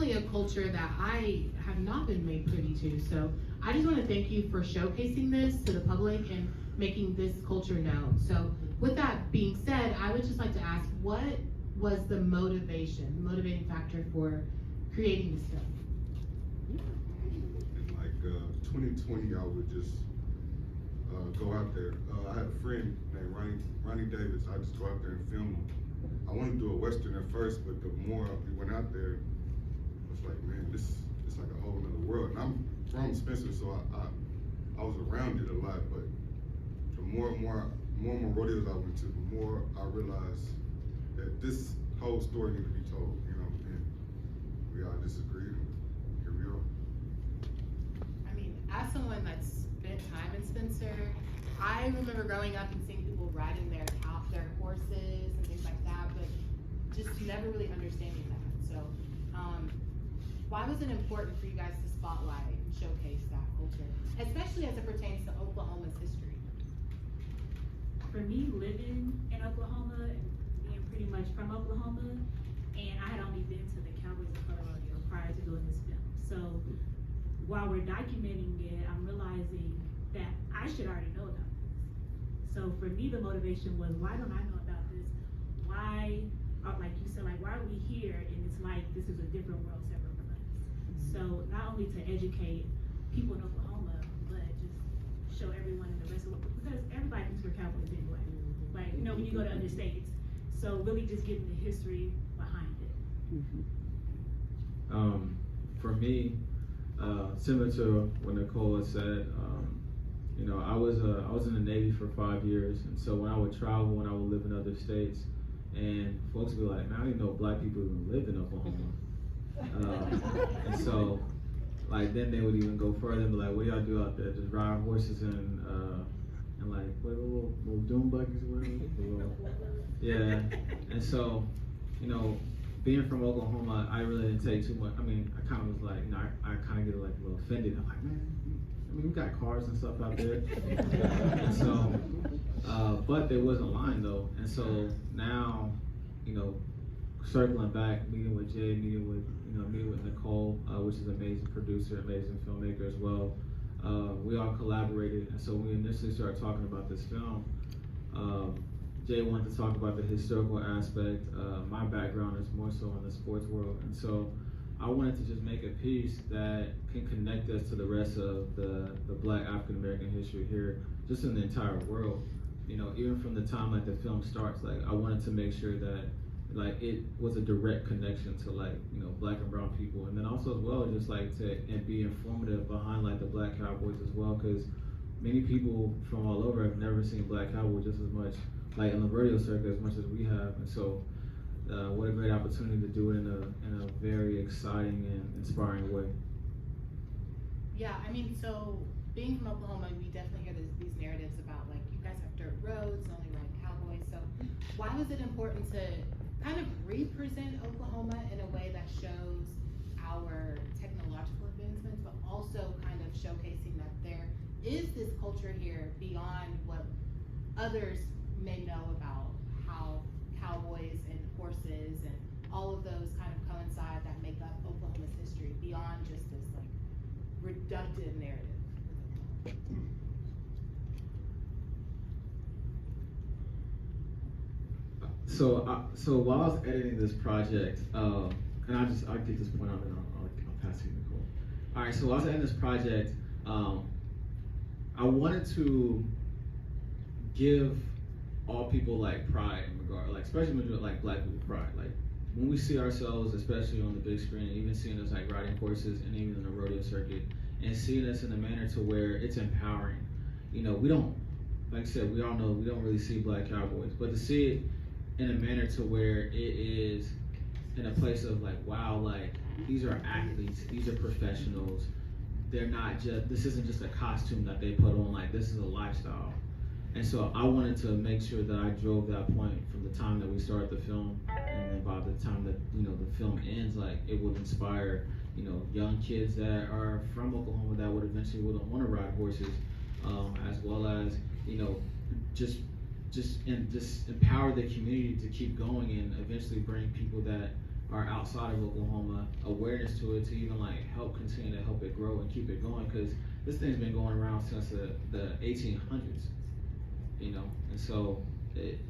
definitely a culture that I have not been made privy to. So I just want to thank you for showcasing this to the public and making this culture known. So with that being said, I would just like to ask, what was the motivating factor for creating this film? In like 2020, I would just go out there. I had a friend named Ronnie Davis. I just go out there and film him. I wanted to do a Western at first, but the more we went out there, I was like, man, this is like a whole other world. And I'm from Spencer, so I was around it a lot, but the more and more rodeos I went to, the more I realized that this whole story needed to be told, you know, and we all disagreed, and here we are. I mean, as someone that's spent time in Spencer, I remember growing up and seeing people riding their horses and things like that, but just never really understanding that. So, why was it important for you guys to spotlight and showcase that culture, especially as it pertains to Oklahoma's history? For me, living in Oklahoma and being pretty much from Oklahoma, and I had only been to the Cowboys and Color Rodeo prior to doing this film. So while we're documenting it, I'm realizing that I should already know about this. So for me, the motivation was, why don't I know about this? Why, like you said, like, why are we here? And it's like, this is a different world separate from us. So not only to educate people in Oklahoma, but just show everyone in the rest of the world, because everybody thinks we're Cowboys anyway. Like, you know, when you go to other states. So really just getting the history behind it. For me, similar to what Nicole had said, you know, I was in the Navy for 5 years, and so when I would travel, when I would live in other states, and folks would be like, man, I didn't know black people even lived in Oklahoma. And so, like, then they would even go further and be like, what do y'all do out there? Just ride horses and like, what little doom buggies or whatever? Yeah, and so, you know, being from Oklahoma, I really didn't take too much. I mean, I kind of was like, you know, I kind of get like a little offended. I'm like, man, I mean, we got cars and stuff out there. And so, but there wasn't line though. And so now, you know, circling back, meeting with Jay, meeting with Nicole, which is an amazing producer, amazing filmmaker as well. We all collaborated, and so when we initially started talking about this film, Jay wanted to talk about the historical aspect. My background is more so in the sports world, and so I wanted to just make a piece that can connect us to the rest of the Black African American history here, just in the entire world. You know, even from the time like the film starts, like I wanted to make sure that like it was a direct connection to like, you know, Black and brown people, and then also as well just like to and be informative behind like the Black Cowboys as well, because many people from all over have never seen Black Cowboy just as much, like in the rodeo circuit, as much as we have. And so what a great opportunity to do it in a very exciting and inspiring way. Yeah, I mean, so being from Oklahoma, we definitely hear these narratives about like you guys have dirt roads, only ride cowboys. So why was it important to kind of represent Oklahoma in a way that shows our technological advancements, but also kind of showcasing that there is this culture here beyond what others may know about, how cowboys and horses and all of those kind of coincide that make up Oklahoma's history beyond just this like reductive narrative. So while I was editing this project, and I'll get this point out and I'll pass it to Nicole. All right, so while I was editing this project, I wanted to give all people like pride in regard, like especially when you're like Black people pride, like when we see ourselves, especially on the big screen, even seeing us like riding horses and even in the rodeo circuit, and seeing us in a manner to where it's empowering. You know, we don't, like I said, we all know we don't really see Black cowboys, but to see it in a manner to where it is in a place of like, wow, like these are athletes, these are professionals. They're not just, this isn't just a costume that they put on, like this is a lifestyle. And so I wanted to make sure that I drove that point from the time that we started the film, and then by the time that, you know, the film ends, like it would inspire, you know, young kids that are from Oklahoma that would eventually want to ride horses, as well as, you know, just empower the community to keep going and eventually bring people that are outside of Oklahoma, awareness to it, to even like help continue to help it grow and keep it going, because this thing's been going around since the 1800s, you know. And so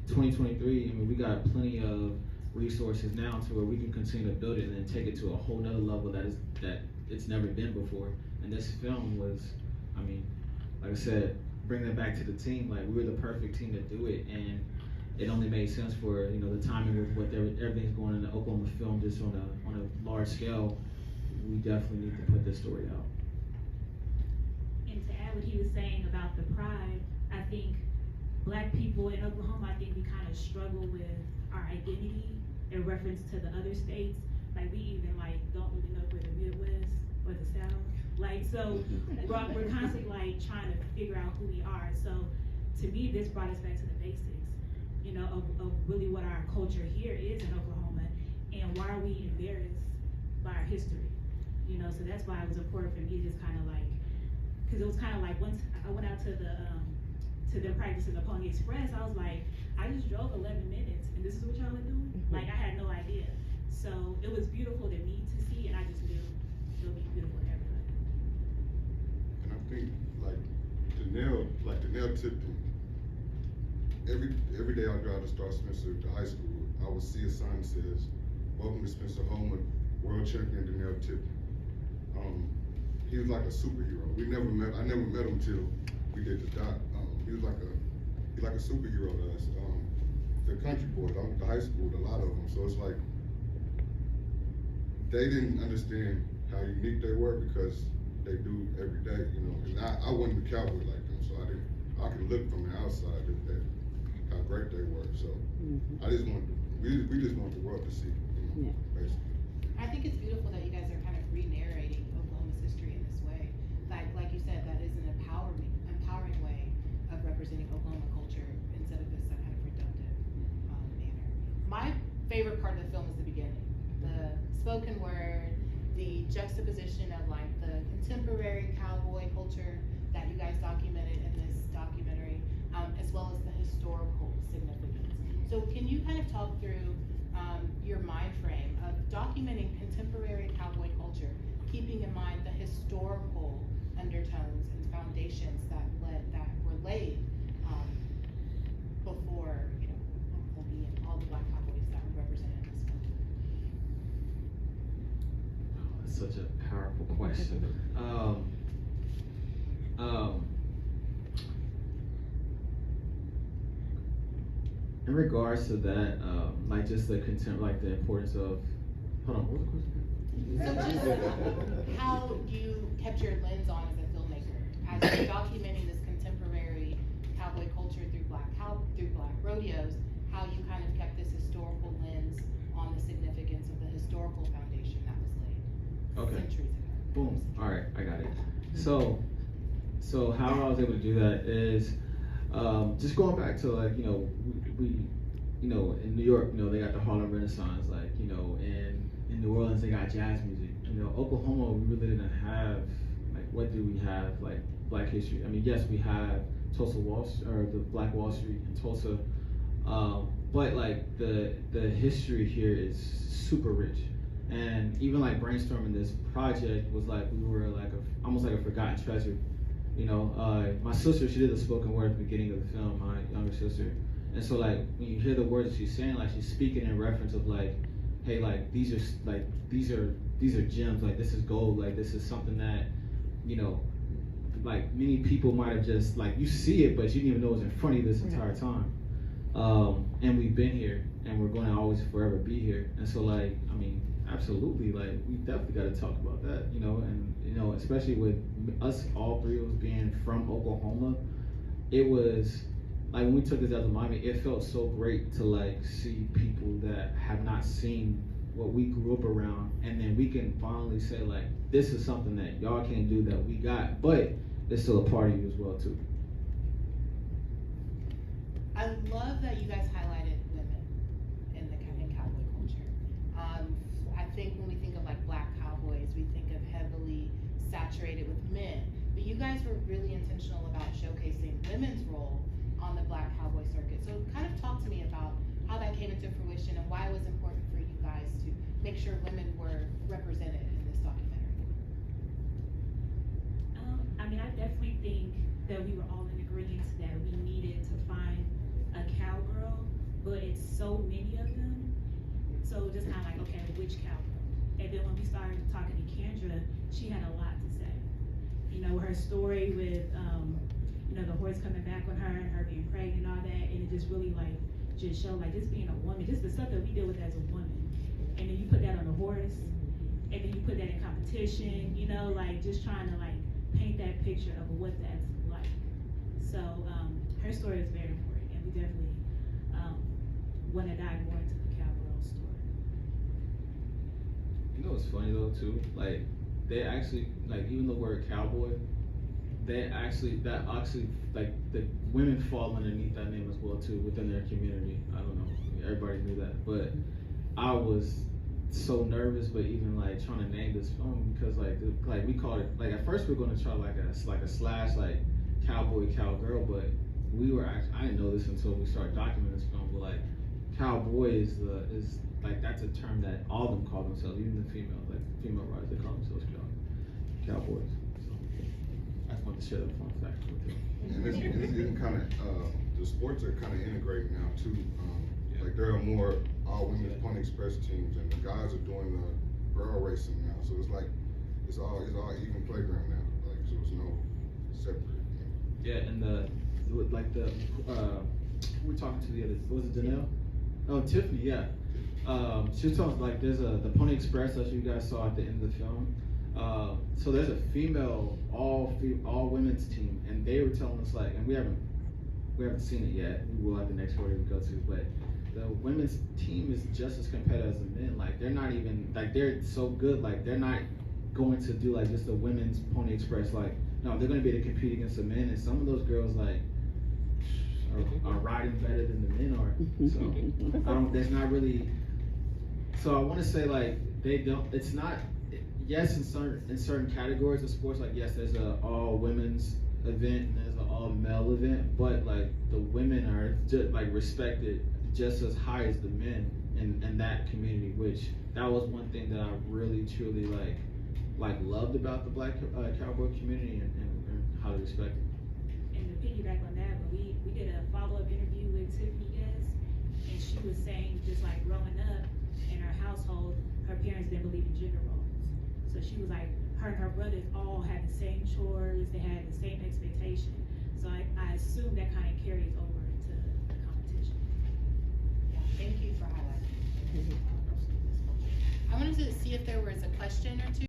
2023, I mean, we got plenty of resources now to where we can continue to build it and then take it to a whole nother level that it's never been before. And this film was, I mean, like I said, bringing it back to the team, like we were the perfect team to do it, and it only made sense for, you know, the timing with what everything's going in the Oklahoma film, just on a large scale. We definitely need to put this story out. And to add what he was saying about the pride, I think Black people in Oklahoma, I think we kind of struggle with our identity in reference to the other states. Like we even like don't really know if we're the Midwest or the South. Like so, we're constantly like trying to figure out who we are. So to me, this brought us back to the basics, you know, of really what our culture here is in Oklahoma, and why are we embarrassed by our history, you know. So that's why it was important for me to just kind of like, because it was kind of like once I went out to the practice in the Pony Express, I was like, I just drove 11 minutes and this is what y'all are doing? Like I had no idea. So it was beautiful to me to see, and I just knew it'll be beautiful to everybody. And I think the nail tipping, every day I drive to Star Spencer to high school, I would see a sign that says, "Welcome to Spencer, home of world champion Danielle Tipping." He was like a superhero. I never met him till we did the doc. He was like a superhero to us. The country boys, I went to high school with a lot of them, so it's like they didn't understand how unique they were because they do every day, you know. And I wasn't a cowboy like them, so I can look from the outside at how great they were. So I just we just want the world to see, you know, basically. I think it's beautiful that you guys are kind of re-narrating Oklahoma's history in this way. Like you said, that is an empowering way of representing Oklahoma culture instead of this kind of reductive manner. My favorite part of the film is the beginning, the spoken word, the juxtaposition of like the contemporary cowboy culture that you guys documented in this documentary, as well as the historical significance. So can you kind of talk through your mind frame of documenting contemporary cowboy culture, keeping in mind the historical undertones and foundations that were laid before, you know, Oklahoma and all the Black cowboys that were represented in this film? Oh, that's such a powerful question. In regards to that, like just the the importance of, hold on, what was the question? So just how you kept your lens on as a filmmaker, as you're documenting this contemporary cowboy culture through black rodeos, how you kind of kept this historical lens on the significance of the historical foundation that was laid centuries ago. Boom. All right, I got it. So how I was able to do that is just going back to like, you know, we you know, in New York, you know, they got the Harlem Renaissance, like, you know, and in New Orleans they got jazz music. You know, Oklahoma, we really didn't have, like, what do we have, like, Black history? I mean, yes, we have Tulsa the Black Wall Street in Tulsa, but like the history here is super rich. And even like brainstorming this project was like we were like almost like a forgotten treasure. You know, my sister, she did the spoken word at the beginning of the film, my younger sister. And so like when you hear the words that she's saying, like she's speaking in reference of like, hey, like these are gems, like this is gold, like this is something that, you know, like many people might have just like, you see it, but you didn't even know it was in front of you this entire time. And we've been here, and we're going to always forever be here. And so like, I mean, absolutely, like we definitely got to talk about that, you know. And you know, especially with us all three of us being from Oklahoma, it was like when we took this out of Miami, it felt so great to like see people that have not seen what we grew up around, and then we can finally say like, this is something that y'all can't do that we got, but it's still a part of you as well too. I love that you guys highlighted women in cowboy culture. I think when we think of like Black cowboys, we think of heavily saturated with men, but you guys were really intentional about showcasing women's role on the Black cowboy circuit. So kind of talk to me about how that came into fruition and why it was important for you guys to make sure women were represented in this documentary? I mean, I definitely think that we were all in agreement that we needed to find a cowgirl, but it's so many of them. So just kind of like, okay, which cowgirl? And then when we started talking to Kendra, she had a lot to say. You know, her story with, you know, the horse coming back on her and her being pregnant and all that, and it just really like, just showed like just being a woman, just the stuff that we deal with as a woman. And then you put that on a horse, and then you put that in competition, you know, like just trying to like paint that picture of what that's like. So her story is very important, and we definitely want to dive more into the cowgirl story. You know what's funny though too? Like they actually like even the word cowboy, that actually like the women fall underneath that name as well too within their community. I don't know, everybody knew that, but I was so nervous, but even like trying to name this film because like we called it like at first we were gonna try like a slash like cowboy cowgirl, but we were actually I didn't know this until we started documenting this film, but like cowboy is like that's a term that all of them call themselves, even the female writers, they call themselves cowboys. So I just wanted to share that fun fact with you. And it's getting kind of, the sports are kind of integrated now too. Like there are more all women's Pony Express teams, and the guys are doing the barrel racing now. So it's like it's all even playground now. Like so, it's no separate. Yeah, and we're talking to the other. Was it Danelle? Oh, Tiffany. Yeah. She was talking like there's the Pony Express that you guys saw at the end of the film. So there's a female all women's team, and they were telling us like, and we haven't seen it yet. We will at the next order we go to, but the women's team is just as competitive as the men. Like they're not even like they're so good. Like they're not going to do like just the women's Pony Express. Like no, they're going to be able to compete against the men, and some of those girls like are riding better than the men are. So there's not really. So I want to say like they don't. It's not. Yes, in certain categories of sports, like yes, there's a all women's event and there's an all male event, but like the women are just like respected just as high as the men in that community, which that was one thing that I really truly like loved about the black cowboy community and how they respect it. And to piggyback on that, we did a follow-up interview with Tiffany Guest, and she was saying just like growing up in her household, her parents didn't believe in gender roles. So she was like, her and her brothers all had the same chores, they had the same expectation. So I assume that kind of carries over into the competition. Yeah, thank you for highlighting. I wanted to see if there was a question or two.